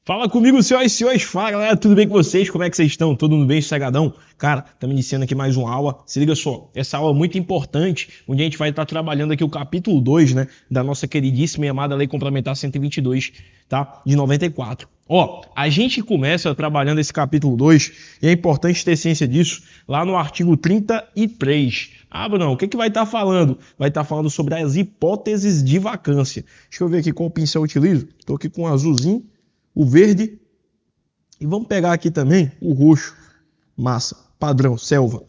Fala comigo, senhoras e senhores, fala galera, tudo bem com vocês? Como é que vocês estão? Todo mundo bem, sossegadão? Cara, estamos iniciando aqui mais uma aula, se liga só, essa aula é muito importante, onde a gente vai estar trabalhando aqui o capítulo 2, né, da nossa queridíssima e amada Lei Complementar 122, tá, de 94. Ó, a gente começa trabalhando esse capítulo 2, e é importante ter ciência disso, lá no artigo 33. Ah, Bruno, o que vai estar falando? Vai estar falando sobre as hipóteses de vacância. Deixa eu ver aqui qual pincel eu utilizo, estou aqui com um azulzinho, o verde, e vamos pegar aqui também o roxo, massa, padrão, selva.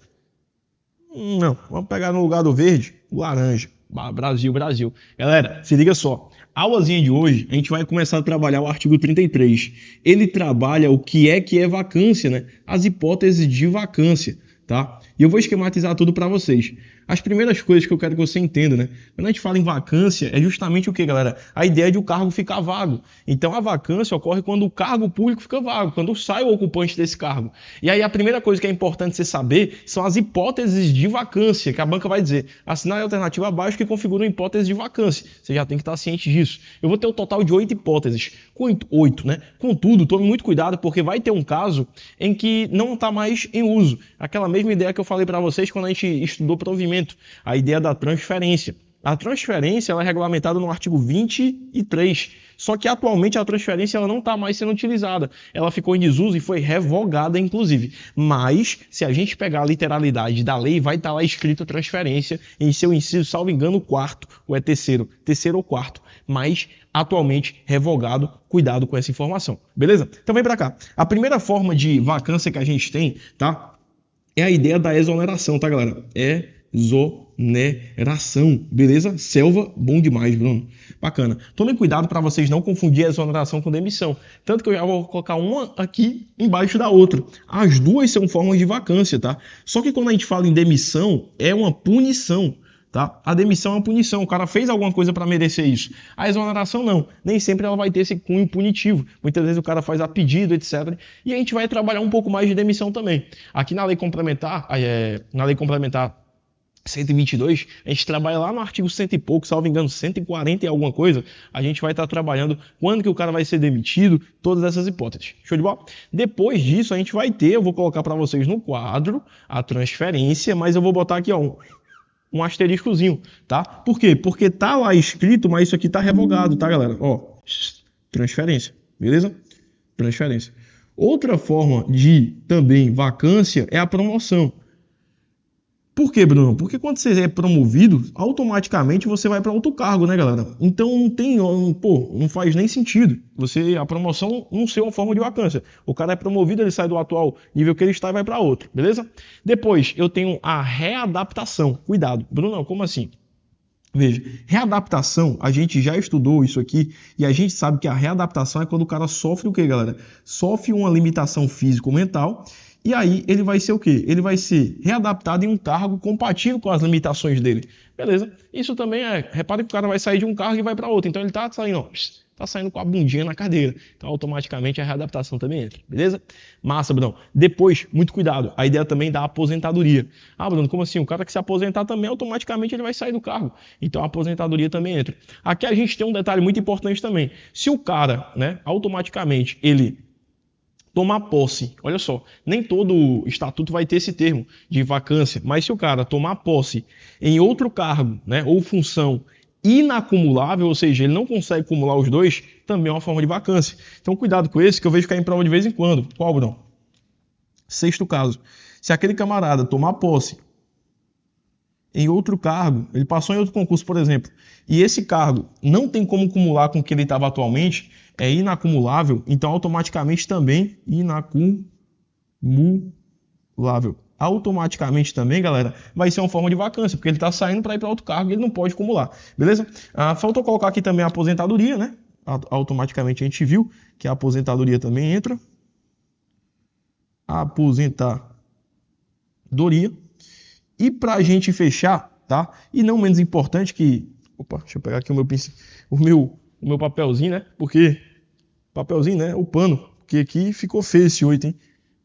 Não, vamos pegar no lugar do verde, o laranja. Brasil, Brasil. Galera, se liga só. A aulazinha de hoje, a gente vai começar a trabalhar o artigo 33. Ele trabalha o que é vacância, né? As hipóteses de vacância, tá? E eu vou esquematizar tudo para vocês. As primeiras coisas que eu quero que você entenda, né? Quando a gente fala em vacância, é justamente o que, galera? A ideia de o cargo ficar vago. Então, a vacância ocorre quando o cargo público fica vago, quando sai o ocupante desse cargo. E aí, a primeira coisa que é importante você saber são as hipóteses de vacância, que a banca vai dizer. Assinar a alternativa abaixo que configura uma hipótese de vacância. Você já tem que estar ciente disso. Eu vou ter um total de 8 hipóteses. 8, né? Contudo, tome muito cuidado, porque vai ter um caso em que não está mais em uso. Aquela mesma ideia que eu falei para vocês quando a gente estudou provimento, a ideia da transferência. A transferência ela é regulamentada no artigo 23, só que atualmente a transferência ela não está mais sendo utilizada. Ela ficou em desuso e foi revogada, inclusive. Mas, se a gente pegar a literalidade da lei, vai estar lá escrito transferência em seu inciso, salvo engano, quarto, ou é terceiro ou quarto. Mas, atualmente, revogado, cuidado com essa informação. Beleza? Então vem para cá. A primeira forma de vacância que a gente tem, tá? É a ideia da exoneração, tá, galera? Exoneração, beleza? Selva, bom demais, Bruno. Bacana. Tomem cuidado para vocês não confundir a exoneração com demissão. Tanto que eu já vou colocar uma aqui embaixo da outra. As duas são formas de vacância, tá? Só que quando a gente fala em demissão, é uma punição. Tá? A demissão é uma punição, o cara fez alguma coisa para merecer isso. A exoneração não, nem sempre ela vai ter esse cunho punitivo. Muitas vezes o cara faz a pedido, etc. E a gente vai trabalhar um pouco mais de demissão também. Aqui na lei complementar, 122, a gente trabalha lá no artigo 100 e pouco, salvo engano, 140 e alguma coisa, a gente vai estar trabalhando quando que o cara vai ser demitido, todas essas hipóteses. Show de bola? Depois disso, a gente vai ter, eu vou colocar para vocês no quadro, a transferência, mas eu vou botar aqui, ó, um asteriscozinho, tá? Por quê? Porque tá lá escrito, mas isso aqui tá revogado, tá, galera? Ó, transferência, beleza? Transferência. Outra forma de também vacância é a promoção. Por quê, Bruno? Porque quando você é promovido, automaticamente você vai para outro cargo, né, galera? Então não faz nem sentido a promoção não ser uma forma de vacância. O cara é promovido, ele sai do atual nível que ele está e vai para outro, beleza? Depois, eu tenho a readaptação. Cuidado, Bruno, como assim? Veja, readaptação, a gente já estudou isso aqui e a gente sabe que a readaptação é quando o cara sofre o quê, galera? Sofre uma limitação físico-mental. E aí ele vai ser o quê? Ele vai ser readaptado em um cargo compatível com as limitações dele. Beleza? Isso também repare que o cara vai sair de um cargo e vai para outro. Então ele tá saindo com a bundinha na cadeira. Então automaticamente a readaptação também entra. Beleza? Massa, Bruno. Depois, muito cuidado. A ideia também da aposentadoria. Ah, Bruno, como assim? O cara que se aposentar também, automaticamente ele vai sair do cargo. Então a aposentadoria também entra. Aqui a gente tem um detalhe muito importante também. Se o cara, né, automaticamente ele tomar posse, olha só, nem todo estatuto vai ter esse termo de vacância, mas se o cara tomar posse em outro cargo, né, ou função inacumulável, ou seja, ele não consegue acumular os dois, também é uma forma de vacância. Então cuidado com esse, que eu vejo cair em prova de vez em quando. Qual, Bruno? Sexto caso, se aquele camarada tomar posse em outro cargo, ele passou em outro concurso, por exemplo, e esse cargo não tem como acumular com o que ele estava atualmente, é inacumulável, então automaticamente também inacumulável. Automaticamente também, galera, vai ser uma forma de vacância, porque ele está saindo para ir para outro cargo e ele não pode acumular, beleza? Faltou colocar aqui também a aposentadoria, né? Automaticamente a gente viu que a aposentadoria também entra. A aposentadoria. E para a gente fechar, tá? E não menos importante que... Opa, deixa eu pegar aqui o meu papelzinho, né? Porque... Papelzinho, né? O pano. Porque aqui ficou feio esse 8, hein?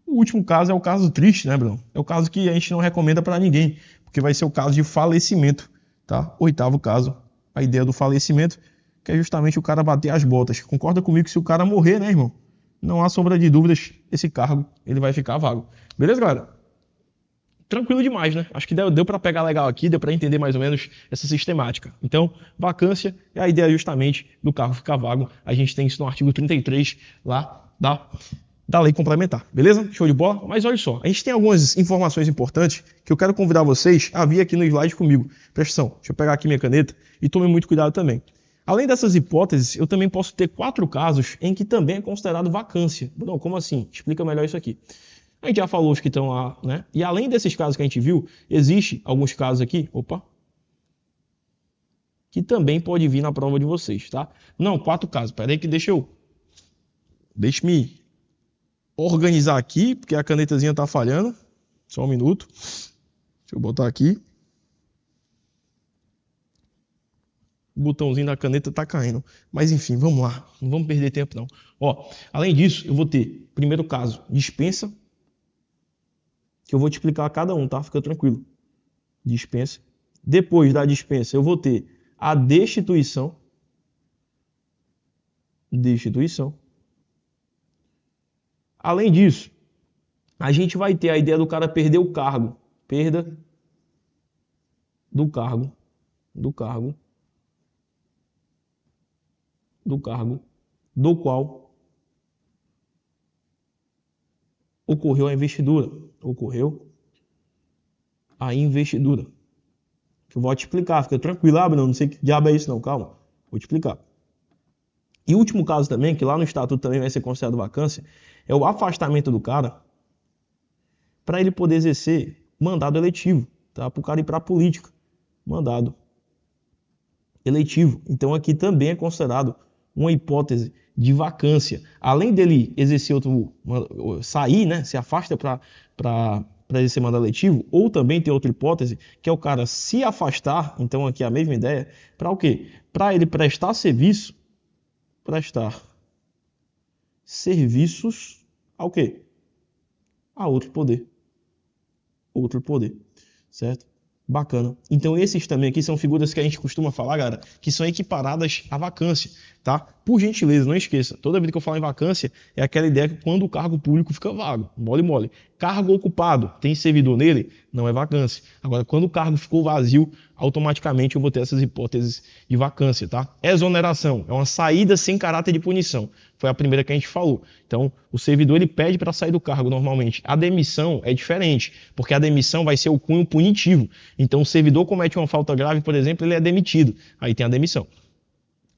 O último caso é o caso triste, né, Bruno? É o caso que a gente não recomenda para ninguém. Porque vai ser o caso de falecimento, tá? Oitavo caso. A ideia do falecimento, que é justamente o cara bater as botas. Concorda comigo que se o cara morrer, né, irmão? não há sombra de dúvidas, esse cargo ele vai ficar vago. Beleza, galera? Tranquilo demais, né? Acho que deu para pegar legal aqui, deu para entender mais ou menos essa sistemática. Então, vacância é a ideia justamente do cargo ficar vago. A gente tem isso no artigo 33 lá da lei complementar, beleza? Show de bola? Mas olha só, a gente tem algumas informações importantes que eu quero convidar vocês a vir aqui no slide comigo. Presta atenção, deixa eu pegar aqui minha caneta e tome muito cuidado também. Além dessas hipóteses, eu também posso ter 4 casos em que também é considerado vacância. Não, como assim? Explica melhor isso aqui. A gente já falou os que estão lá, né? E além desses casos que a gente viu, existe alguns casos aqui, que também pode vir na prova de vocês, tá? Não, 4 casos. Pera aí que deixa-me organizar aqui, porque a canetazinha tá falhando. Só um minuto. Deixa eu botar aqui. O botãozinho da caneta tá caindo. Mas enfim, vamos lá. Não vamos perder tempo não. Ó, além disso, eu vou ter, primeiro caso, dispensa. Que eu vou te explicar cada um, tá? Fica tranquilo. Dispensa. Depois da dispensa, eu vou ter a destituição. Destituição. Além disso, a gente vai ter a ideia do cara perder o cargo. Perda do cargo. Do cargo do qual ocorreu a investidura. Ocorreu a investidura. Que eu vou te explicar, fica tranquilo, não sei que diabo é isso não, calma, vou te explicar. E o último caso também, que lá no estatuto também vai ser considerado vacância, é o afastamento do cara para ele poder exercer mandado eletivo, tá? Para o cara ir para a política, mandado eletivo. Então aqui também é considerado uma hipótese de vacância. Além dele exercer sair, né, se afasta para exercer mandado eletivo, ou também tem outra hipótese, que é o cara se afastar, então aqui é a mesma ideia, para o quê? Para ele prestar serviços ao quê? A outro poder. Outro poder, certo? Bacana. Então esses também aqui são figuras que a gente costuma falar, galera, que são equiparadas à vacância, tá? Por gentileza, não esqueça. Toda vez que eu falo em vacância, é aquela ideia que quando o cargo público fica vago, mole. Cargo ocupado, tem servidor nele, não é vacância. Agora, quando o cargo ficou vazio, automaticamente eu vou ter essas hipóteses de vacância, tá? Exoneração, é uma saída sem caráter de punição. Foi a primeira que a gente falou. Então, o servidor ele pede para sair do cargo normalmente. A demissão é diferente, porque a demissão vai ser o cunho punitivo. Então, o servidor comete uma falta grave, por exemplo, ele é demitido. Aí tem a demissão.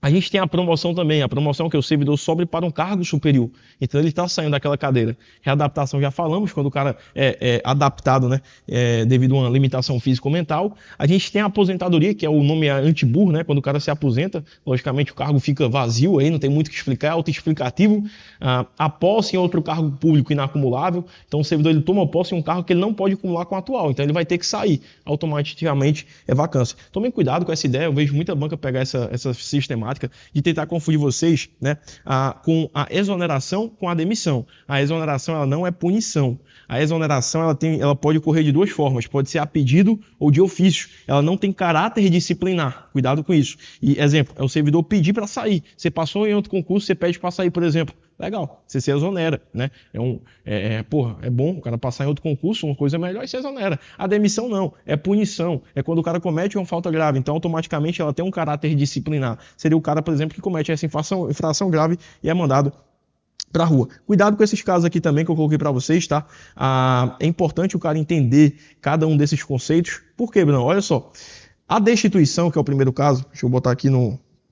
A gente tem a promoção também, a promoção que o servidor sobe para um cargo superior. Então ele está saindo daquela cadeira. Readaptação já falamos, quando o cara é adaptado, né, devido a uma limitação física ou mental. A gente tem a aposentadoria, que é o nome anti-burro, né, quando o cara se aposenta, logicamente o cargo fica vazio, aí não tem muito o que explicar, é autoexplicativo. A posse em outro cargo público inacumulável, então o servidor ele toma posse em um cargo que ele não pode acumular com o atual, então ele vai ter que sair, automaticamente é vacância. Tomem cuidado com essa ideia, eu vejo muita banca pegar essa sistemática de tentar confundir vocês, né, com a exoneração com a demissão. A exoneração ela não é punição. A exoneração ela pode ocorrer de duas formas, pode ser a pedido ou de ofício. Ela não tem caráter disciplinar. Cuidado com isso. E exemplo, é o servidor pedir para sair. Você passou em outro concurso, você pede para sair, por exemplo. Legal, você se exonera, né? É bom o cara passar em outro concurso, uma coisa melhor e se exonera. A demissão não, é punição. É quando o cara comete uma falta grave, então automaticamente ela tem um caráter disciplinar. Seria o cara, por exemplo, que comete essa infração grave e é mandado para a rua. Cuidado com esses casos aqui também que eu coloquei para vocês, tá? É importante o cara entender cada um desses conceitos. Por quê, Bruno? Olha só. A destituição, que é o primeiro caso, deixa eu botar aqui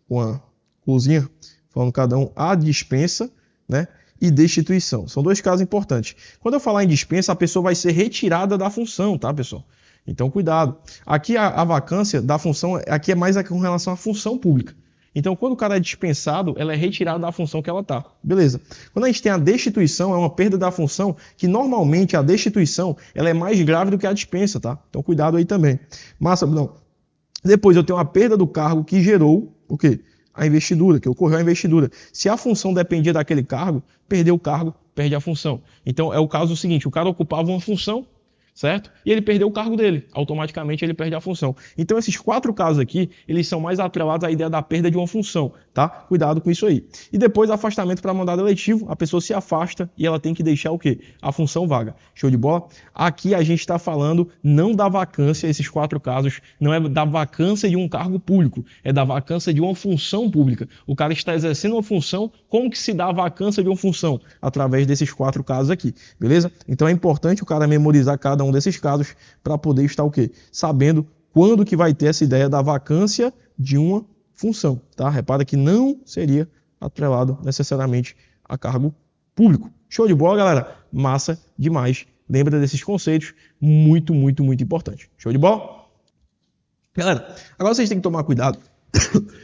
uma cozinha, falando cada um, a dispensa, né, e destituição. São dois casos importantes. Quando eu falar em dispensa, a pessoa vai ser retirada da função, tá, pessoal? Então, cuidado. Aqui a vacância da função, aqui é mais com relação à função pública. Então, quando o cara é dispensado, ela é retirada da função que ela está. Beleza. Quando a gente tem a destituição, é uma perda da função, que normalmente a destituição ela é mais grave do que a dispensa, tá? Então, cuidado aí também. Massa, não. Depois eu tenho a perda do cargo que gerou o quê? A investidura, que ocorreu a investidura. Se a função dependia daquele cargo, perdeu o cargo, perde a função. Então, é o caso seguinte, o cara ocupava uma função certo? E ele perdeu o cargo dele, automaticamente ele perde a função. Então esses 4 casos aqui, eles são mais atrelados à ideia da perda de uma função, tá? Cuidado com isso aí. E depois afastamento para mandado eletivo, a pessoa se afasta e ela tem que deixar o quê? A função vaga. Show de bola? Aqui a gente está falando não da vacância, esses 4 casos, não é da vacância de um cargo público, é da vacância de uma função pública. O cara está exercendo uma função, como que se dá a vacância de uma função? Através desses 4 casos aqui, beleza? Então é importante o cara memorizar cada um desses casos para poder estar o quê? Sabendo quando que vai ter essa ideia da vacância de uma função, tá? Repara que não seria atrelado necessariamente a cargo público. Show de bola, galera? Massa demais. Lembra desses conceitos, muito, muito, muito importante. Show de bola? Galera, agora vocês têm que tomar cuidado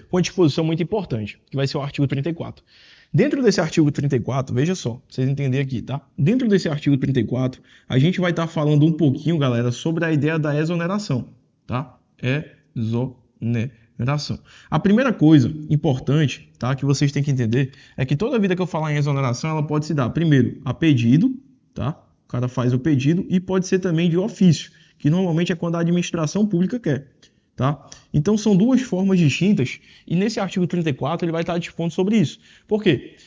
com uma disposição muito importante, que vai ser o artigo 34. Dentro desse artigo 34, veja só, pra vocês entenderem aqui, tá? Dentro desse artigo 34, a gente vai estar falando um pouquinho, galera, sobre a ideia da exoneração, tá? Exoneração. A primeira coisa importante, tá, que vocês têm que entender, é que toda vida que eu falar em exoneração, ela pode se dar, primeiro, a pedido, tá? O cara faz o pedido e pode ser também de ofício, que normalmente é quando a administração pública quer. Tá? Então são 2 formas distintas e nesse artigo 34 ele vai estar dispondo sobre isso. Por quê?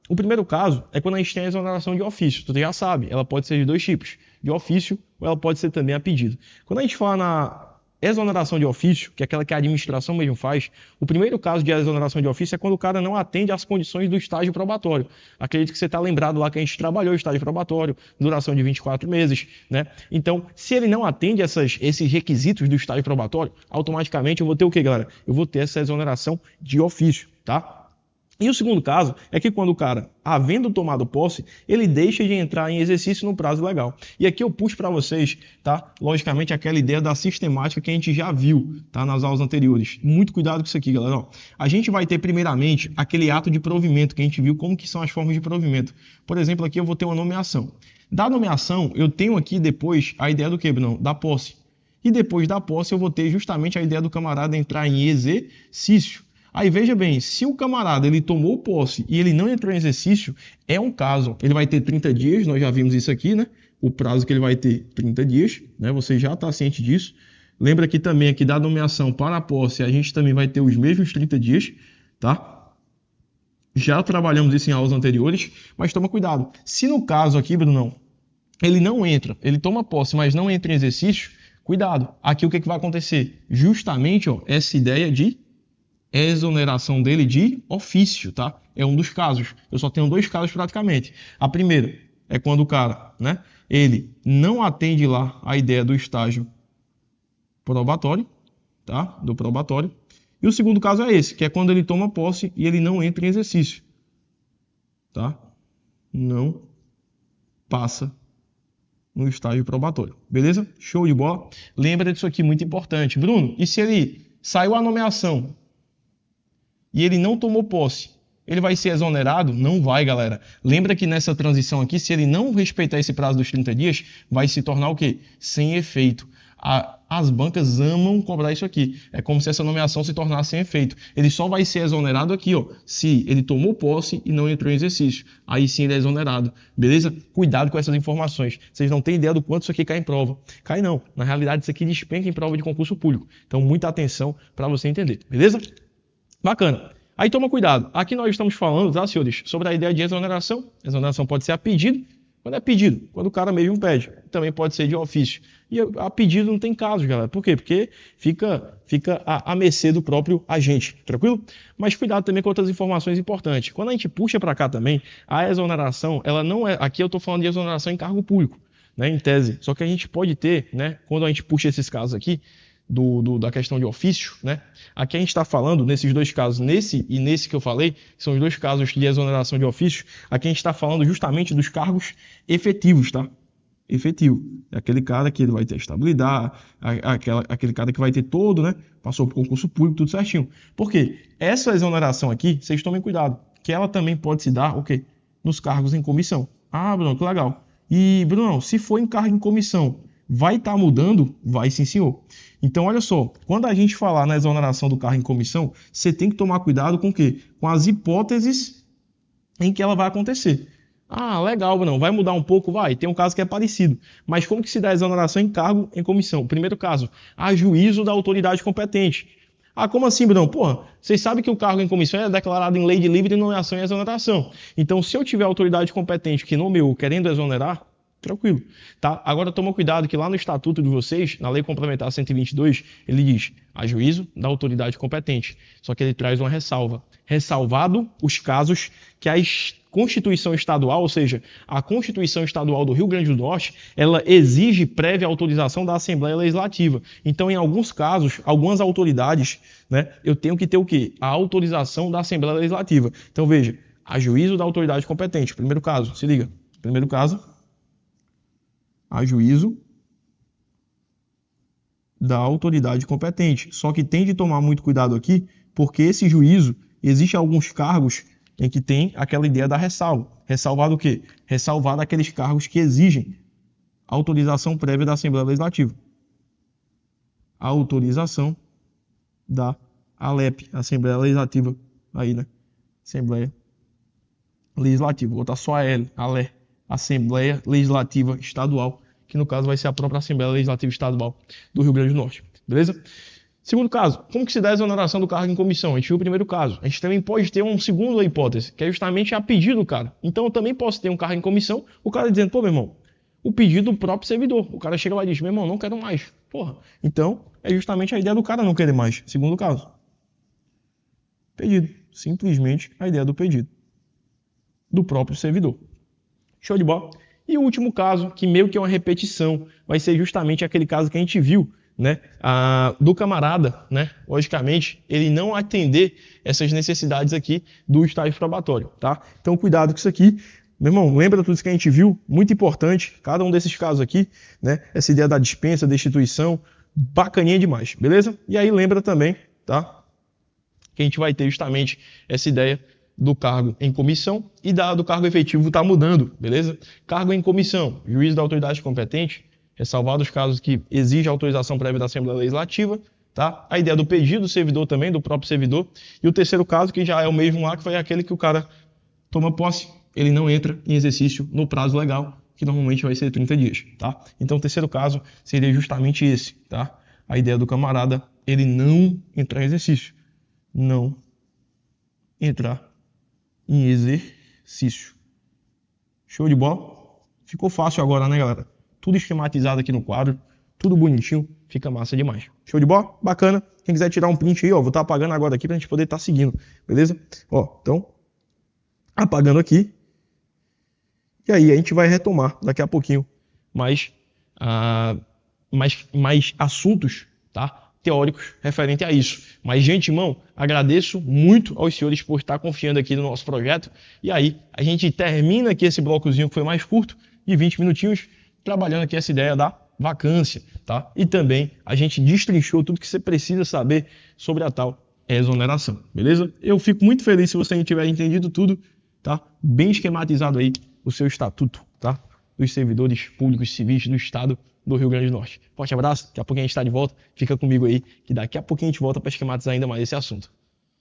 O primeiro caso é quando a gente tem a exoneração de ofício. Tu já sabe, ela pode ser de 2 tipos, de ofício ou ela pode ser também a pedido. Quando a gente fala na exoneração de ofício, que é aquela que a administração mesmo faz, o primeiro caso de exoneração de ofício é quando o cara não atende às condições do estágio probatório. Acredito que você está lembrado lá que a gente trabalhou o estágio probatório, duração de 24 meses, né? Então, se ele não atende esses requisitos do estágio probatório, automaticamente eu vou ter o quê, galera? Eu vou ter essa exoneração de ofício, tá? E o segundo caso é que quando o cara, havendo tomado posse, ele deixa de entrar em exercício no prazo legal. E aqui eu puxo para vocês, tá? Logicamente, aquela ideia da sistemática que a gente já viu, tá? Nas aulas anteriores. Muito cuidado com isso aqui, galera. Ó, a gente vai ter primeiramente aquele ato de provimento, que a gente viu como que são as formas de provimento. Por exemplo, aqui eu vou ter uma nomeação. Da nomeação, eu tenho aqui depois a ideia do quê, Bruno? Da posse. E depois da posse, eu vou ter justamente a ideia do camarada entrar em exercício. Aí veja bem, se o camarada ele tomou posse e ele não entrou em exercício, é um caso. Ele vai ter 30 dias, nós já vimos isso aqui, né? O prazo que ele vai ter, 30 dias, né? Você já está ciente disso. Lembra que também aqui da nomeação para a posse, a gente também vai ter os mesmos 30 dias, tá? Já trabalhamos isso em aulas anteriores, mas toma cuidado. Se no caso aqui, Brunão, ele não entra, ele toma posse, mas não entra em exercício, cuidado. Aqui o que vai acontecer? Justamente, ó, essa ideia de exoneração dele de ofício, tá? É um dos casos. Eu só tenho 2 casos praticamente. A primeira é quando o cara, né, ele não atende lá a ideia do estágio probatório, tá? Do probatório. E o segundo caso é esse, que é quando ele toma posse e ele não entra em exercício, tá? Não passa no estágio probatório. Beleza? Show de bola. Lembra disso aqui, muito importante. Bruno, e se ele saiu a nomeação e ele não tomou posse, ele vai ser exonerado? Não vai, galera. Lembra que nessa transição aqui, se ele não respeitar esse prazo dos 30 dias, vai se tornar o quê? Sem efeito. As bancas amam cobrar isso aqui. É como se essa nomeação se tornasse sem efeito. Ele só vai ser exonerado aqui, ó, se ele tomou posse e não entrou em exercício. Aí sim ele é exonerado. Beleza? Cuidado com essas informações. Vocês não têm ideia do quanto isso aqui cai em prova. Cai não. Na realidade, isso aqui despenca em prova de concurso público. Então, muita atenção para você entender. Beleza? Bacana. Aí toma cuidado. Aqui nós estamos falando, tá, senhores, sobre a ideia de exoneração. Exoneração pode ser a pedido. Quando é pedido? Quando o cara mesmo pede. Também pode ser de ofício. E a pedido não tem caso, galera. Por quê? Porque fica à mercê do próprio agente. Tranquilo? Mas cuidado também com outras informações importantes. Quando a gente puxa para cá também, a exoneração, ela não é... Aqui eu estou falando de exoneração em cargo público, né, em tese. Só que a gente pode ter, né, quando a gente puxa esses casos aqui, da questão de ofício, né? Aqui a gente está falando, nesses 2 casos, nesse e nesse que eu falei, que são os 2 casos de exoneração de ofício, aqui a gente está falando justamente dos cargos efetivos, tá? Efetivo. É aquele cara que ele vai ter estabilidade, aquele cara que vai ter todo, né? Passou por concurso público, tudo certinho. Por quê? Essa exoneração aqui, vocês tomem cuidado, que ela também pode se dar, o quê? Nos cargos em comissão. Ah, Bruno, que legal. E, Bruno, se for em cargo em comissão, vai estar mudando? Vai sim, senhor. Então, olha só, quando a gente falar na exoneração do cargo em comissão, você tem que tomar cuidado com o quê? Com as hipóteses em que ela vai acontecer. Ah, legal, não. Vai mudar um pouco? Vai. Tem um caso que é parecido. Mas como que se dá a exoneração em cargo em comissão? Primeiro caso, a juízo da autoridade competente. Ah, como assim, Bruno? Porra, vocês sabem que o cargo em comissão é declarado em lei de livre nomeação e exoneração. Então, se eu tiver autoridade competente que nomeou querendo exonerar, tranquilo, tá? Agora, toma cuidado que lá no estatuto de vocês, na Lei Complementar 122, ele diz a juízo da autoridade competente. Só que ele traz uma ressalva. Ressalvado os casos que a Constituição Estadual, ou seja, a Constituição Estadual do Rio Grande do Norte, ela exige prévia autorização da Assembleia Legislativa. Então, em alguns casos, algumas autoridades, né, eu tenho que ter o quê? A autorização da Assembleia Legislativa. Então, veja, a juízo da autoridade competente. Primeiro caso, se liga. Primeiro caso, a juízo da autoridade competente. Só que tem de tomar muito cuidado aqui, porque esse juízo, existe alguns cargos em que tem aquela ideia da ressalva. Ressalvado o quê? Ressalvado aqueles cargos que exigem autorização prévia da Assembleia Legislativa. Autorização da ALEP, Assembleia Legislativa, aí, né? Assembleia Legislativa. Vou botar só a L, ALE, Assembleia Legislativa Estadual, que no caso vai ser a própria Assembleia Legislativa Estadual do Rio Grande do Norte. Beleza? Segundo caso, como que se dá a exoneração do cargo em comissão? A gente viu o primeiro caso. A gente também pode ter uma segunda hipótese, que é justamente a pedido do cara. Então eu também posso ter um cargo em comissão, o cara dizendo, pô, meu irmão, o pedido do próprio servidor. O cara chega lá e diz, meu irmão, não quero mais. Porra. Então, é justamente a ideia do cara não querer mais. Segundo caso. Pedido. Simplesmente a ideia do pedido. Do próprio servidor. Show de bola? E o último caso, que meio que é uma repetição, vai ser justamente aquele caso que a gente viu, né, do camarada, né, logicamente, ele não atender essas necessidades aqui do estágio probatório, tá? Então, cuidado com isso aqui. Meu irmão, lembra tudo isso que a gente viu? Muito importante, cada um desses casos aqui, né, essa ideia da dispensa, destituição, bacaninha demais, beleza? E aí lembra também, tá, que a gente vai ter justamente essa ideia do cargo em comissão e do cargo efetivo está mudando, beleza? Cargo em comissão, juiz da autoridade competente, ressalvado os casos que exige autorização prévia da Assembleia Legislativa, tá? A ideia do pedido do servidor também, do próprio servidor. E o terceiro caso, que já é o mesmo lá, que foi aquele que o cara toma posse, ele não entra em exercício no prazo legal, que normalmente vai ser 30 dias, tá? Então o terceiro caso seria justamente esse, tá? A ideia do camarada, ele não entrar em exercício. Não entrar em exercício. Show de bola? Ficou fácil agora, né, galera? Tudo esquematizado aqui no quadro, tudo bonitinho, fica massa demais. Show de bola? Bacana. Quem quiser tirar um print aí, ó, vou estar apagando agora aqui pra gente poder estar seguindo, beleza? Ó, então, apagando aqui. E aí a gente vai retomar daqui a pouquinho mais assuntos, tá? Teóricos referente a isso. Mas, de antemão, agradeço muito aos senhores por estar confiando aqui no nosso projeto. E aí, a gente termina aqui esse blocozinho que foi mais curto, de 20 minutinhos, trabalhando aqui essa ideia da vacância, tá? E também a gente destrinchou tudo que você precisa saber sobre a tal exoneração, beleza? Eu fico muito feliz se você tiver entendido tudo, tá? Bem esquematizado aí o seu estatuto, tá? Dos servidores públicos civis do Estado do Rio Grande do Norte. Forte abraço, daqui a pouquinho a gente está de volta. Fica comigo aí, que daqui a pouquinho a gente volta para esquematizar ainda mais esse assunto.